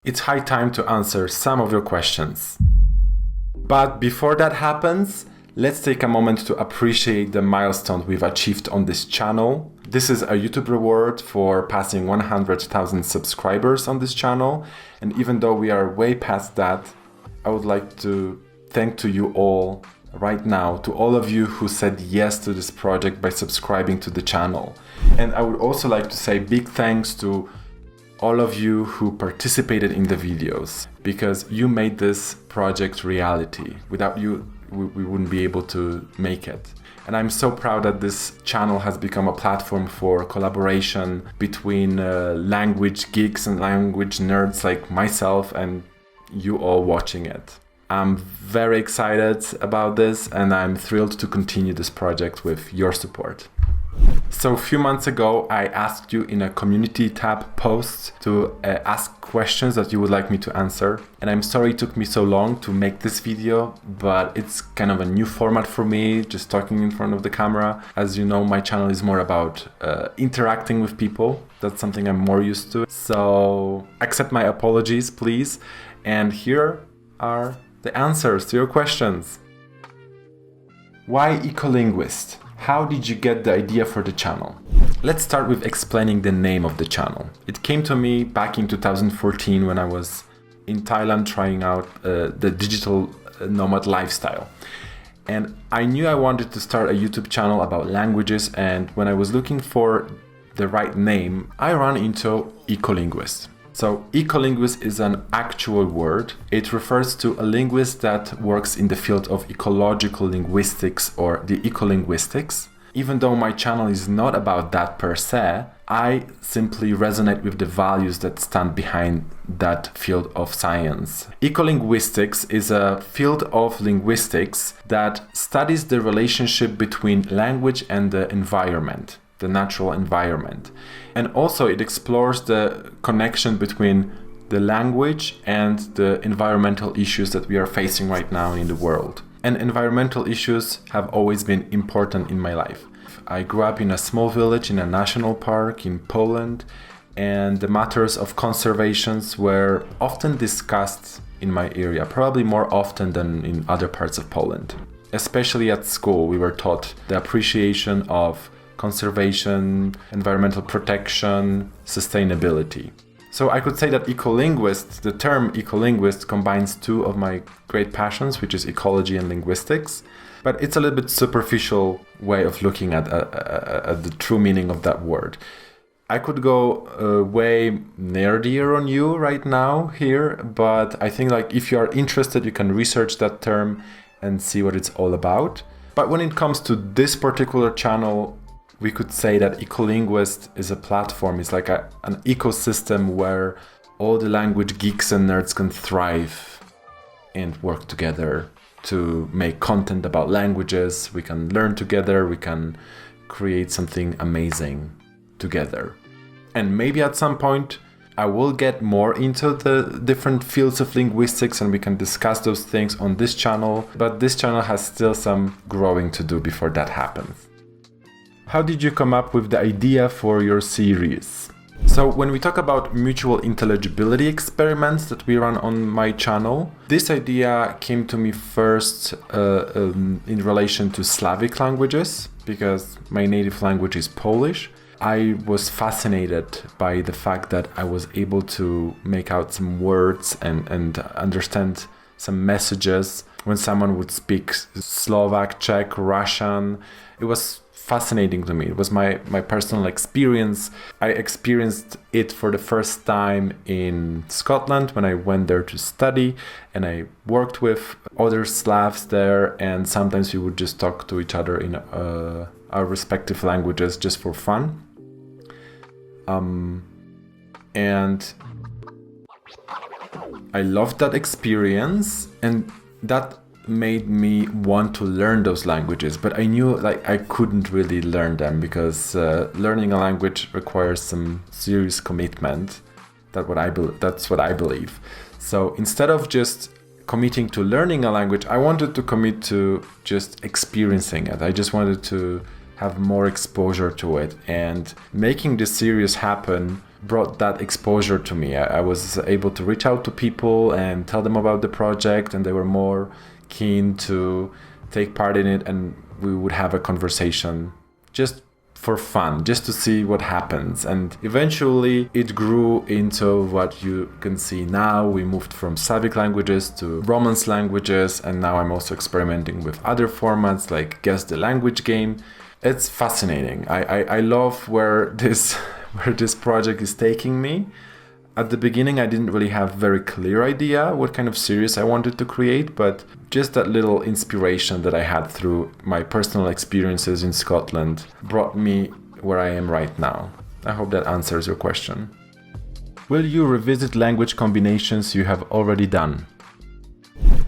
It's high time to answer some of your questions. But before that happens, let's take a moment to appreciate the milestone we've achieved on this channel. This is a YouTube reward for passing 100,000 subscribers on this channel. And even though we are way past that, I would like to thank to you all right now, to all of you who said yes to this project by subscribing to the channel. And I would also like to say big thanks to all of you who participated in the videos, because you made this project reality. Without you, we wouldn't be able to make it. And I'm so proud that this channel has become a platform for collaboration between language geeks and language nerds like myself and you all watching it. I'm very excited about this, and I'm thrilled to continue this project with your support. So a few months ago, I asked you in a community tab post to ask questions that you would like me to answer. And I'm sorry it took me so long to make this video, but it's kind of a new format for me, just talking in front of the camera. As you know, my channel is more about interacting with people. That's something I'm more used to. So accept my apologies, please. And here are the answers to your questions. Why Ecolinguist? How did you get the idea for the channel? Let's start with explaining the name of the channel. It came to me back in 2014 when I was in Thailand trying out the digital nomad lifestyle. And I knew I wanted to start a YouTube channel about languages, and when I was looking for the right name, I ran into Ecolinguist. So ecolinguist is an actual word. It refers to a linguist that works in the field of ecological linguistics or the ecolinguistics. Even though my channel is not about that per se, I simply resonate with the values that stand behind that field of science. Ecolinguistics is a field of linguistics that studies the relationship between language and the environment, the natural environment. And also it explores the connection between the language and the environmental issues that we are facing right now in the world. And environmental issues have always been important in my life. I grew up in a small village in a national park in Poland, and the matters of conservation were often discussed in my area, probably more often than in other parts of Poland. Especially at school, we were taught the appreciation of conservation, environmental protection, sustainability. So I could say that ecolinguist, the term ecolinguist, combines two of my great passions, which is ecology and linguistics, but it's a little bit superficial way of looking at the true meaning of that word. I could go way nerdier on you right now here, but I think like if you are interested, you can research that term and see what it's all about. But when it comes to this particular channel, we could say that Ecolinguist is a platform. It's like an ecosystem where all the language geeks and nerds can thrive and work together to make content about languages. We can learn together. We can create something amazing together. And maybe at some point, I will get more into the different fields of linguistics and we can discuss those things on this channel. But this channel has still some growing to do before that happens. How did you come up with the idea for your series? So when we talk about mutual intelligibility experiments that we run on my channel, this idea came to me first in relation to Slavic languages, because my native language is Polish. I was fascinated by the fact that I was able to make out some words and understand some messages when someone would speak Slovak, Czech, Russian. It was fascinating to me. It was my personal experience. I experienced it for the first time in Scotland when I went there to study, and I worked with other Slavs there, and sometimes we would just talk to each other in our respective languages just for fun. And I loved that experience, and that made me want to learn those languages, but I knew like I couldn't really learn them because learning a language requires some serious commitment. That's what I believe. So instead of just committing to learning a language, I wanted to commit to just experiencing it. I just wanted to have more exposure to it, and making this series happen brought that exposure to me. I was able to reach out to people and tell them about the project, and they were more keen to take part in it, and we would have a conversation just for fun, just to see what happens. And eventually it grew into what you can see now. We moved from Slavic languages to Romance languages, and now I'm also experimenting with other formats like Guess the Language game. It's fascinating. I love where this project is taking me. At the beginning, I didn't really have very clear idea what kind of series I wanted to create, but just that little inspiration that I had through my personal experiences in Scotland brought me where I am right now. I hope that answers your question. Will you revisit language combinations you have already done?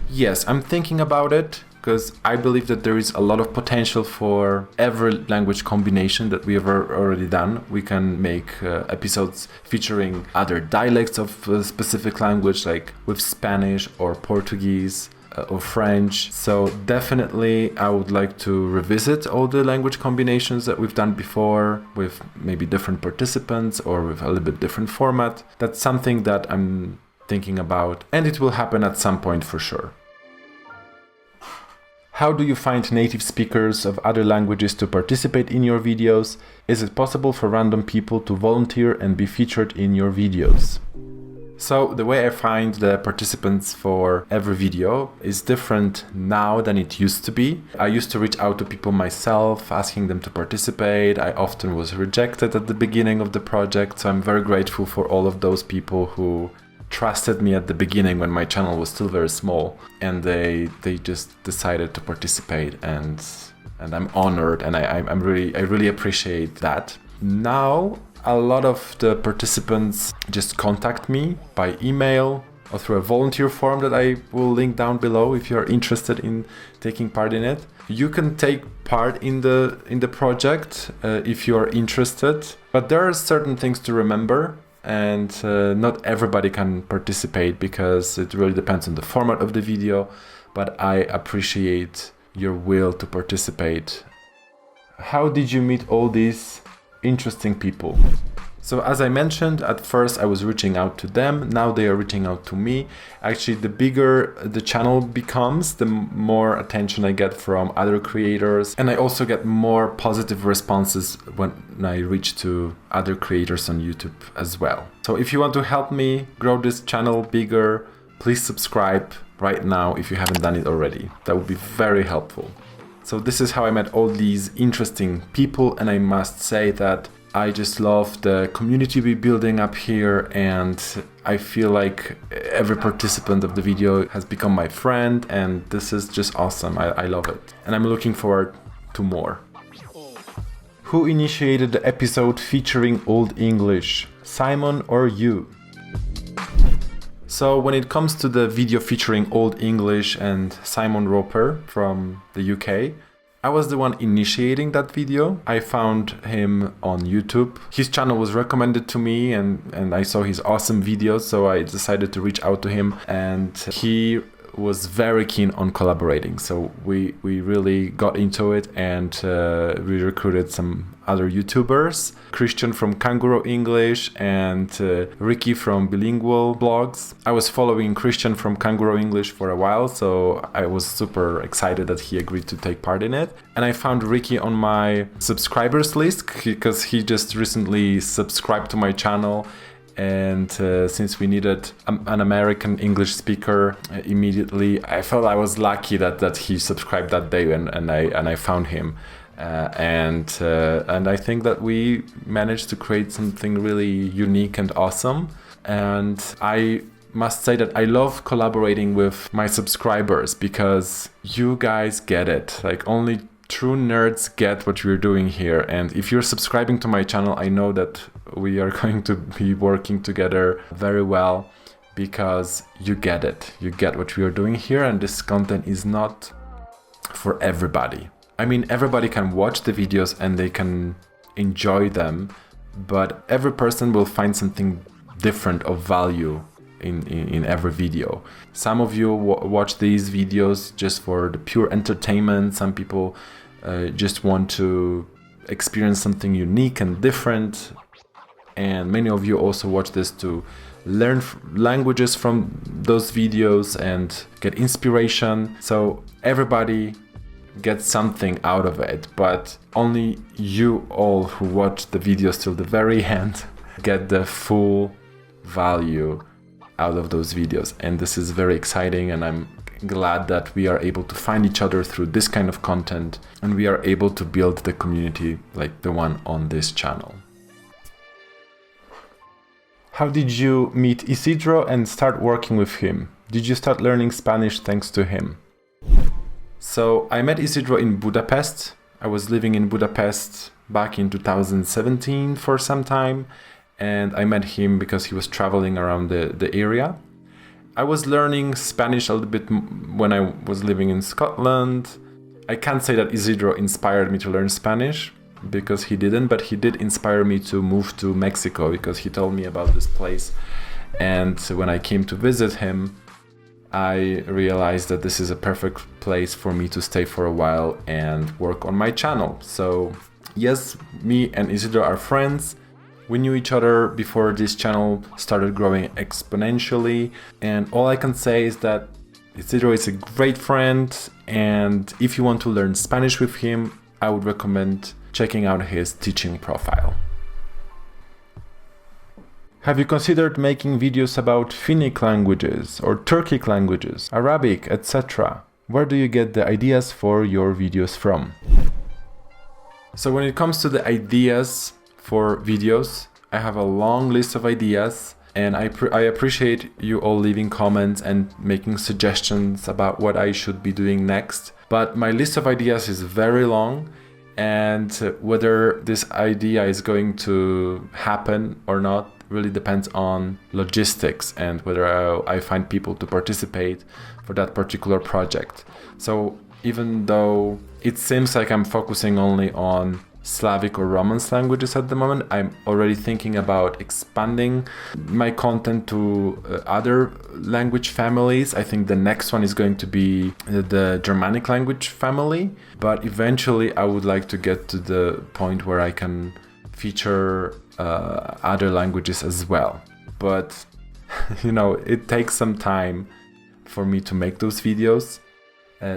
Yes, I'm thinking about it, because I believe that there is a lot of potential for every language combination that we have already done. We can make episodes featuring other dialects of a specific language, like with Spanish or Portuguese or French. So definitely I would like to revisit all the language combinations that we've done before with maybe different participants or with a little bit different format. That's something that I'm thinking about, and it will happen at some point for sure. How do you find native speakers of other languages to participate in your videos? Is it possible for random people to volunteer and be featured in your videos? So the way I find the participants for every video is different now than it used to be. I used to reach out to people myself, asking them to participate. I often was rejected at the beginning of the project, so I'm very grateful for all of those people who trusted me at the beginning when my channel was still very small, and they just decided to participate, and I'm honored, and I really appreciate that. Now a lot of the participants just contact me by email or through a volunteer form that I will link down below if you're interested in taking part in it. You can take part in the project if you're interested, but there are certain things to remember. And not everybody can participate because it really depends on the format of the video, but I appreciate your will to participate. How did you meet all these interesting people? So as I mentioned, at first I was reaching out to them, now they are reaching out to me. Actually, the bigger the channel becomes, the more attention I get from other creators, and I also get more positive responses when I reach to other creators on YouTube as well. So if you want to help me grow this channel bigger, please subscribe right now if you haven't done it already. That would be very helpful. So this is how I met all these interesting people, and I must say that I just love the community we're building up here, and I feel like every participant of the video has become my friend, and this is just awesome. I love it, and I'm looking forward to more. Who initiated the episode featuring Old English, Simon or you? So when it comes to the video featuring Old English and Simon Roper from the UK, I was the one initiating that video. I found him on YouTube. His channel was recommended to me, and I saw his awesome videos, so I decided to reach out to him, and he was very keen on collaborating. So we really got into it, and we recruited some other YouTubers, Christian from Kangaroo English and Ricky from Bilingual Blogs. I was following Christian from Kangaroo English for a while, so I was super excited that he agreed to take part in it. And I found Ricky on my subscribers list because he just recently subscribed to my channel. And since we needed an American English speaker immediately, I felt I was lucky that he subscribed that day, and I found him. And I think that we managed to create something really unique and awesome. And I must say that I love collaborating with my subscribers because you guys get it. Like, only true nerds get what we're doing here. And if you're subscribing to my channel, I know that we are going to be working together very well because you get it. You get what we are doing here, and this content is not for everybody. I mean, everybody can watch the videos and they can enjoy them, but every person will find something different of value in every video. Some of you watch these videos just for the pure entertainment. Some people just want to experience something unique and different. and many of you also watch this to learn languages from those videos and get inspiration. So everybody gets something out of it, but only you all who watch the videos till the very end get the full value out of those videos. And this is very exciting, and I'm glad that we are able to find each other through this kind of content, and we are able to build the community like the one on this channel. How did you meet Isidro and start working with him? Did you start learning Spanish thanks to him? So I met Isidro in Budapest. I was living in Budapest back in 2017 for some time, and I met him because he was traveling around the area. I was learning Spanish a little bit when I was living in Scotland. I can't say that Isidro inspired me to learn Spanish, because he didn't, but he did inspire me to move to Mexico, because he told me about this place. And when I came to visit him, I realized that this is a perfect place for me to stay for a while and work on my channel. So yes, me and Isidro are friends. We knew each other before this channel started growing exponentially, and all I can say is that Isidro is a great friend, and if you want to learn Spanish with him, I would recommend checking out his teaching profile. Have you considered making videos about Finnic languages or Turkic languages, Arabic, etc.? Where do you get the ideas for your videos from? So when it comes to the ideas for videos, I have a long list of ideas, and I appreciate you all leaving comments and making suggestions about what I should be doing next. But my list of ideas is very long, and whether this idea is going to happen or not really depends on logistics and whether I find people to participate for that particular project. So even though it seems like I'm focusing only on Slavic or Romance languages at the moment, I'm already thinking about expanding my content to other language families. I think the next one is going to be the Germanic language family, but eventually I would like to get to the point where I can feature other languages as well. But you know, it takes some time for me to make those videos.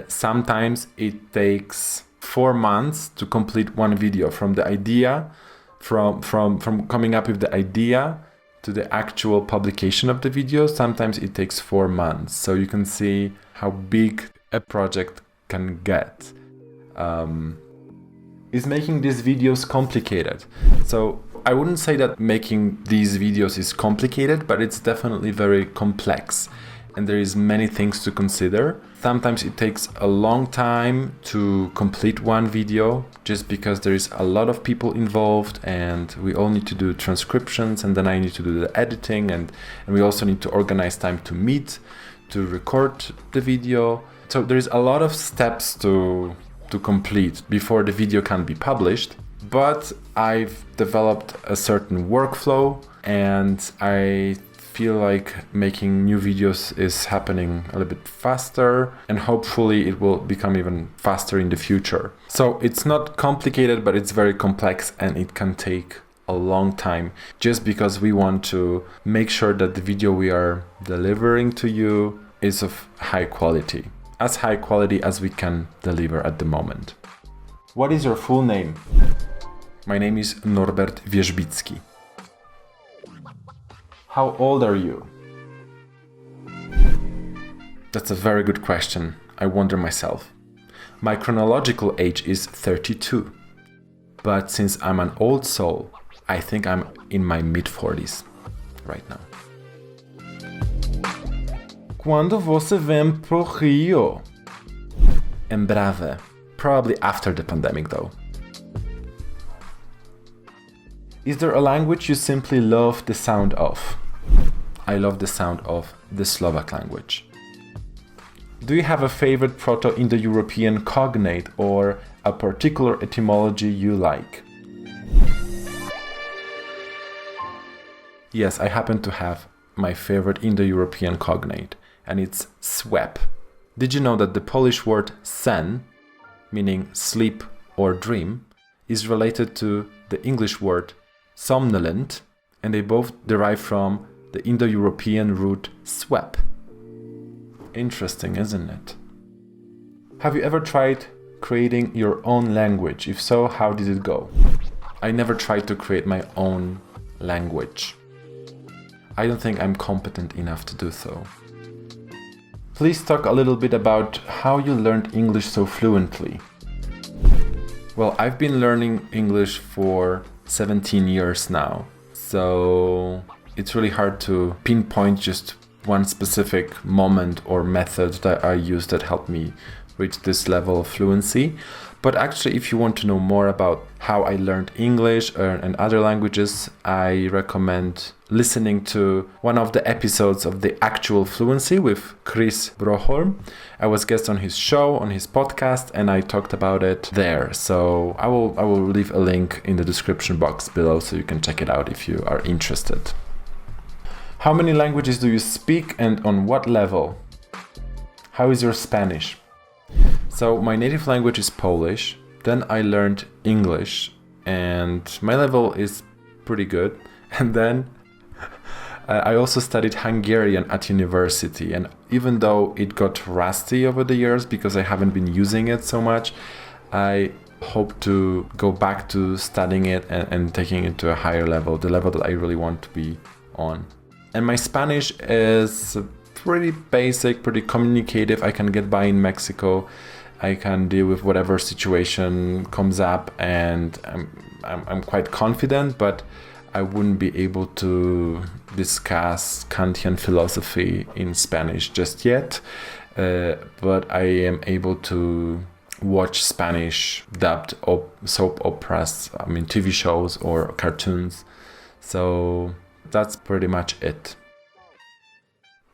Sometimes it takes 4 months to complete one video, from the idea, from coming up with the idea to the actual publication of the video. Sometimes it takes 4 months. So you can see how big a project can get. Is making these videos complicated? So I wouldn't say that making these videos is complicated, but it's definitely very complex, and there is many things to consider. Sometimes it takes a long time to complete one video, just because there is a lot of people involved, and we all need to do transcriptions, and then I need to do the editing, and we also need to organize time to meet, to record the video. So there is a lot of steps to complete before the video can be published. But I've developed a certain workflow, and I feel like making new videos is happening a little bit faster, and hopefully it will become even faster in the future. So it's not complicated, but it's very complex, and it can take a long time, just because we want to make sure that the video we are delivering to you is of high quality, as high quality as we can deliver at the moment. What is your full name? My name is Norbert Wierzbicki. How old are you? That's a very good question. I wonder myself. My chronological age is 32. But since I'm an old soul, I think I'm in my mid-40s right now. Quando você vem pro Rio? Em breve. Probably after the pandemic though. Is there a language you simply love the sound of? I love the sound of the Slovak language. Do you have a favorite Proto-Indo-European cognate or a particular etymology you like? Yes, I happen to have my favorite Indo-European cognate, and it's swep. Did you know that the Polish word sen, meaning sleep or dream, is related to the English word somnolent, and they both derive from the Indo-European root swep. Interesting, isn't it? Have you ever tried creating your own language? If so, how did it go? I never tried to create my own language. I don't think I'm competent enough to do so. Please talk a little bit about how you learned English so fluently. Well, I've been learning English for 17 years now, so it's really hard to pinpoint just one specific moment or method that I used that helped me reach this level of fluency. But actually, if you want to know more about how I learned English and other languages, I recommend listening to one of the episodes of The Actual Fluency with Chris Broholm. I was guest on his show, on his podcast, and I talked about it there. So I will leave a link in the description box below so you can check it out if you are interested. How many languages do you speak and on what level? How is your Spanish? So my native language is Polish, then I learned English, and my level is pretty good. And then I also studied Hungarian at university, and even though it got rusty over the years because I haven't been using it so much, I hope to go back to studying it and taking it to a higher level, the level that I really want to be on. And my Spanish is pretty basic, pretty communicative. I can get by in Mexico. I can deal with whatever situation comes up, and I'm quite confident, but I wouldn't be able to discuss Kantian philosophy in Spanish just yet. But I am able to watch Spanish dubbed soap operas, TV shows or cartoons. So that's pretty much it.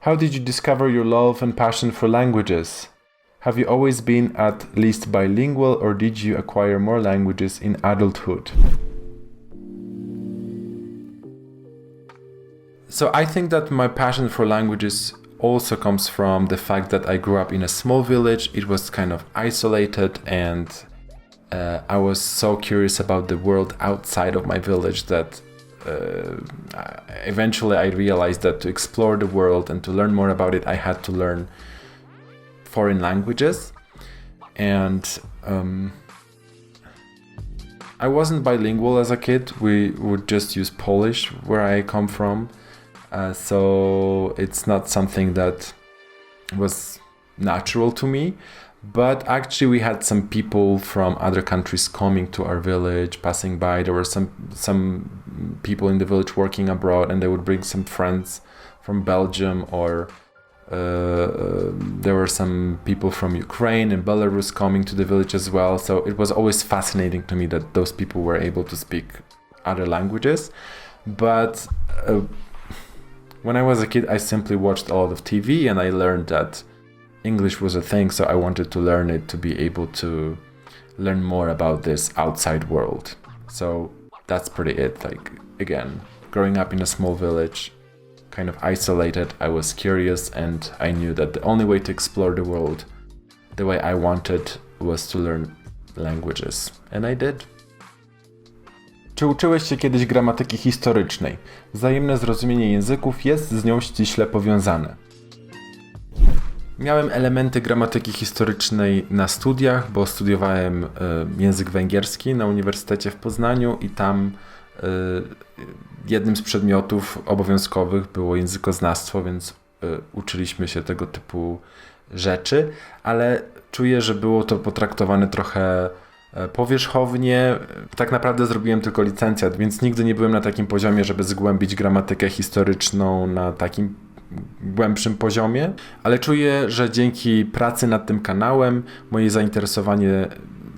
How did you discover your love and passion for languages? Have you always been at least bilingual, or did you acquire more languages in adulthood? So I think that my passion for languages also comes from the fact that I grew up in a small village. It was kind of isolated, and I was so curious about the world outside of my village that eventually I realized that to explore the world and to learn more about it, I had to learn foreign languages. And I wasn't bilingual as a kid. We would just use Polish where I come from. So it's not something that was natural to me. But actually we had some people from other countries coming to our village, passing by. There were some people in the village working abroad, and they would bring some friends from Belgium, or there were some people from Ukraine and Belarus coming to the village as well. So it was always fascinating to me that those people were able to speak other languages. But when I was a kid, I simply watched a lot of TV, and I learned that English was a thing, so I wanted to learn it to be able to learn more about this outside world. So that's pretty it. Like, again, growing up in a small village, kind of isolated, I was curious, and I knew that the only way to explore the world the way I wanted was to learn languages. And I did. Czy uczyłeś się kiedyś gramatyki historycznej? Wzajemne zrozumienie języków jest z nią ściśle powiązane. Miałem elementy gramatyki historycznej na studiach, bo studiowałem język węgierski na Uniwersytecie w Poznaniu i tam jednym z przedmiotów obowiązkowych było językoznawstwo, więc uczyliśmy się tego typu rzeczy, ale czuję, że było to potraktowane trochę powierzchownie. Tak naprawdę zrobiłem tylko licencjat, więc nigdy nie byłem na takim poziomie, żeby zgłębić gramatykę historyczną na takim głębszym poziomie, ale czuję, że dzięki pracy nad tym kanałem moje zainteresowanie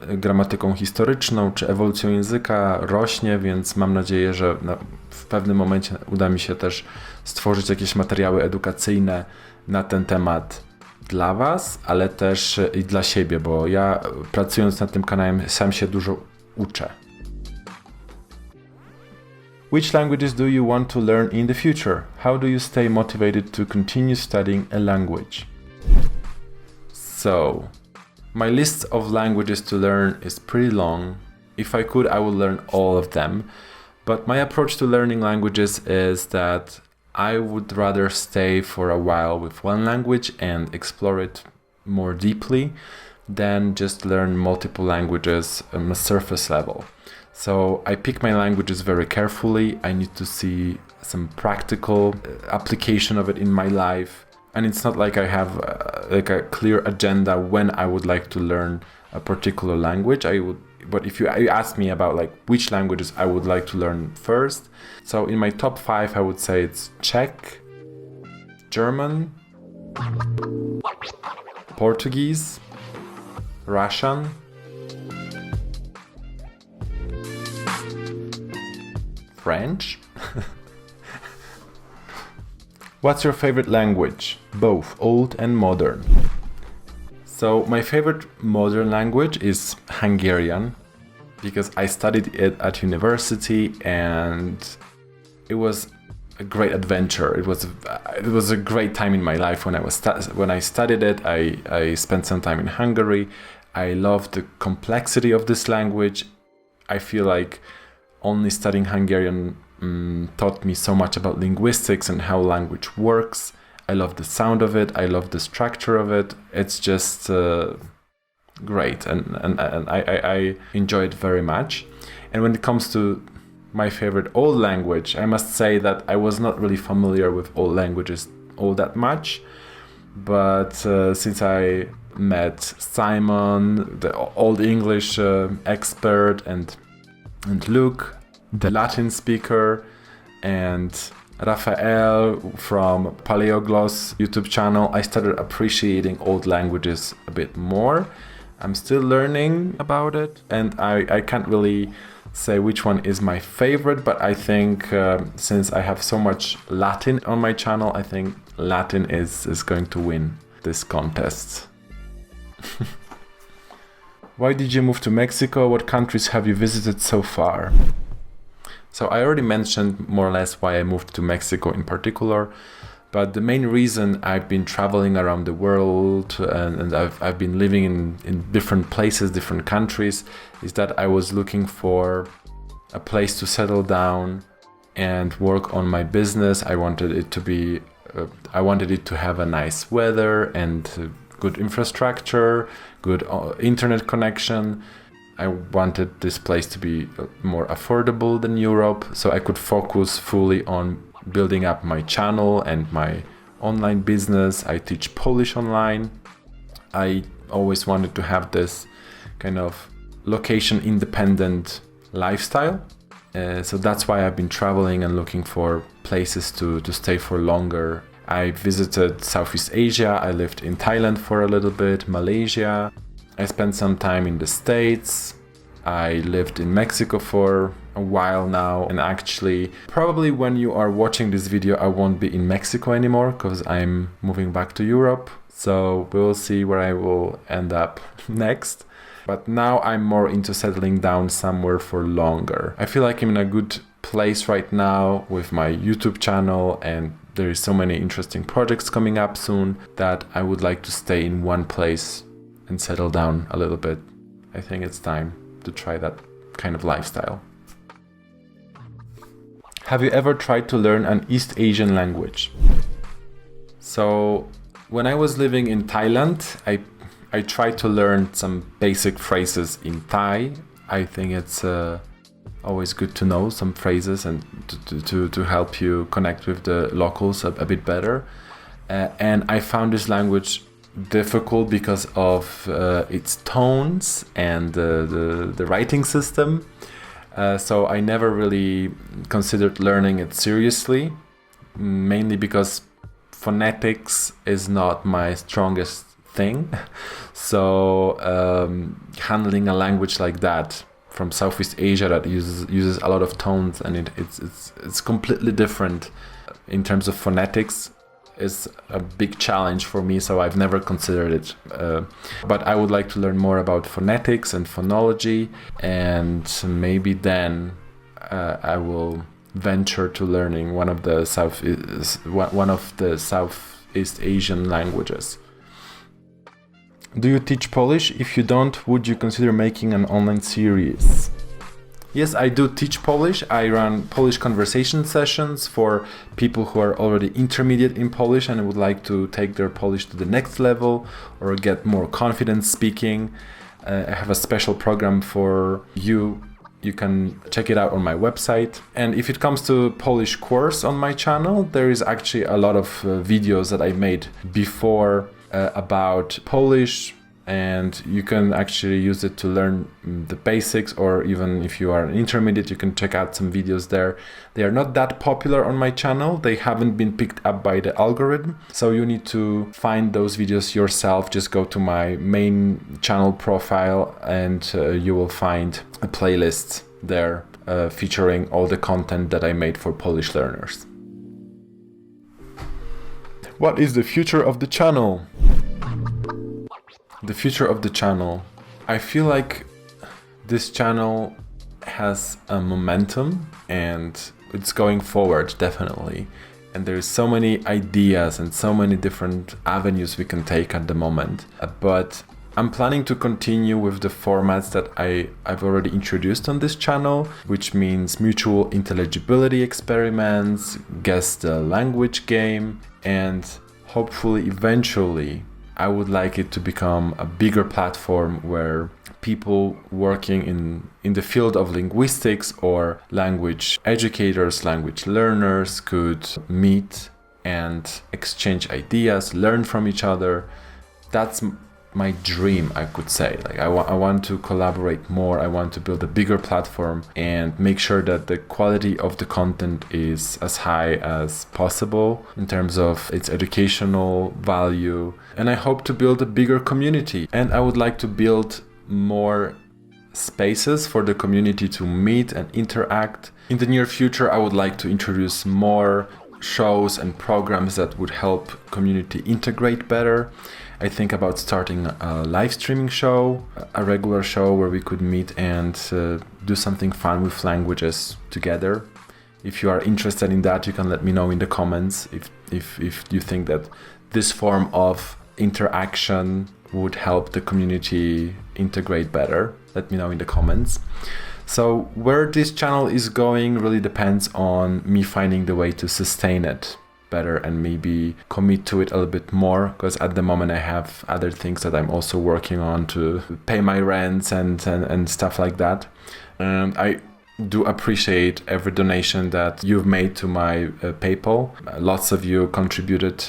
gramatyką historyczną czy ewolucją języka rośnie, więc mam nadzieję, że w pewnym momencie uda mi się też stworzyć jakieś materiały edukacyjne na ten temat dla Was, ale też i dla siebie, bo ja pracując nad tym kanałem sam się dużo uczę. Which languages do you want to learn in the future? How do you stay motivated to continue studying a language? So, my list of languages to learn is pretty long. If I could, I would learn all of them. But my approach to learning languages is that I would rather stay for a while with one language and explore it more deeply than just learn multiple languages on a surface level. So I pick my languages very carefully. I need to see some practical application of it in my life. And it's not like I have like a clear agenda when I would like to learn a particular language. But if you ask me about like which languages I would like to learn first, so in my top 5 I would say it's Czech, German, Portuguese, Russian, French. What's your favorite language? Both old and modern. So my favorite modern language is Hungarian because I studied it at university and it was a great adventure. It was a great time in my life when I studied it. I spent some time in Hungary. I love the complexity of this language. I feel like only studying Hungarian taught me so much about linguistics and how language works. I love the sound of it. I love the structure of it. It's just great, and I enjoy it very much. And when it comes to my favorite old language, I must say that I was not really familiar with old languages all that much. But since I met Simon, the Old English expert, and Luke, the Latin speaker, and Rafael from Paleogloss YouTube channel, I started appreciating old languages a bit more. I'm still learning about it, and I can't really say which one is my favorite, but I think since I have so much Latin on my channel, I think Latin is going to win this contest. Why did you move to Mexico? What countries have you visited so far? So I already mentioned more or less why I moved to Mexico in particular, but the main reason I've been traveling around the world and I've been living in different places, different countries, is that I was looking for a place to settle down and work on my business. I wanted it to have a nice weather and good infrastructure, good internet connection. I wanted this place to be more affordable than Europe, so I could focus fully on building up my channel and my online business. I teach Polish online. I always wanted to have this kind of location-independent lifestyle. So that's why I've been traveling and looking for places to stay for longer. I visited Southeast Asia. I lived in Thailand for a little bit, Malaysia. I spent some time in the States. I lived in Mexico for a while now, and actually probably when you are watching this video I won't be in Mexico anymore because I'm moving back to Europe, so we'll see where I will end up next. But now I'm more into settling down somewhere for longer. I feel like I'm in a good place right now with my YouTube channel, and there is so many interesting projects coming up soon that I would like to stay in one place and settle down a little bit. I think it's time to try that kind of lifestyle. Have you ever tried to learn an East Asian language? So when I was living in Thailand, I tried to learn some basic phrases in Thai. I think it's always good to know some phrases and to help you connect with the locals a bit better. And I found this language difficult because of its tones and the writing system. So I never really considered learning it seriously, mainly because phonetics is not my strongest thing. So handling a language like that from Southeast Asia that uses a lot of tones and it's completely different in terms of phonetics is a big challenge for me, so I've never considered it. But I would like to learn more about phonetics and phonology, and maybe then I will venture to learning one of the Southeast Asian languages. Do you teach Polish? If you don't, would you consider making an online series? Yes, I do teach Polish. I run Polish conversation sessions for people who are already intermediate in Polish and would like to take their Polish to the next level or get more confidence speaking. I have a special program for you. You can check it out on my website. And if it comes to Polish course on my channel, there is actually a lot of videos that I made before about Polish, and you can actually use it to learn the basics, or even if you are an intermediate, you can check out some videos there. They are not that popular on my channel. They haven't been picked up by the algorithm. So you need to find those videos yourself. Just go to my main channel profile and you will find a playlist there featuring all the content that I made for Polish learners. What is the future of the channel? The future of the channel. I feel like this channel has a momentum and it's going forward, definitely. And there's so many ideas and so many different avenues we can take at the moment. But I'm planning to continue with the formats that I've already introduced on this channel, which means mutual intelligibility experiments, guess the language game, and hopefully eventually I would like it to become a bigger platform where people working in the field of linguistics or language educators, language learners could meet and exchange ideas, learn from each other. That's my dream, I could say. Like I want to collaborate more. I want to build a bigger platform and make sure that the quality of the content is as high as possible in terms of its educational value. And I hope to build a bigger community. And I would like to build more spaces for the community to meet and interact. In the near future, I would like to introduce more shows and programs that would help community integrate better. I think about starting a live streaming show, a regular show where we could meet and do something fun with languages together. If you are interested in that, you can let me know in the comments if you think that this form of interaction would help the community integrate better. Let me know in the comments. So where this channel is going really depends on me finding the way to sustain it better and maybe commit to it a little bit more, because at the moment I have other things that I'm also working on to pay my rents and stuff like that. And I do appreciate every donation that you've made to my PayPal. Lots of you contributed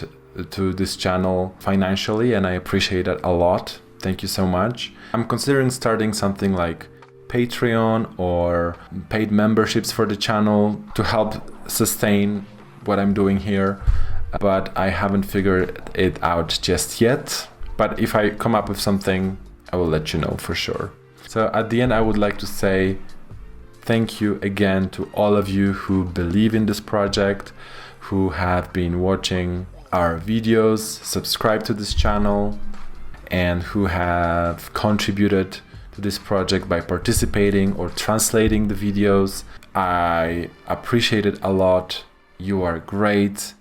to this channel financially and I appreciate that a lot. Thank you so much. I'm considering starting something like Patreon or paid memberships for the channel to help sustain what I'm doing here, but I haven't figured it out just yet. But if I come up with something, I will let you know for sure. So at the end, I would like to say thank you again to all of you who believe in this project, who have been watching our videos, subscribe to this channel, and who have contributed to this project by participating or translating the videos. I appreciate it a lot. You are great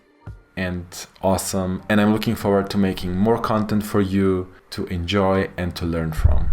and awesome, and I'm looking forward to making more content for you to enjoy and to learn from.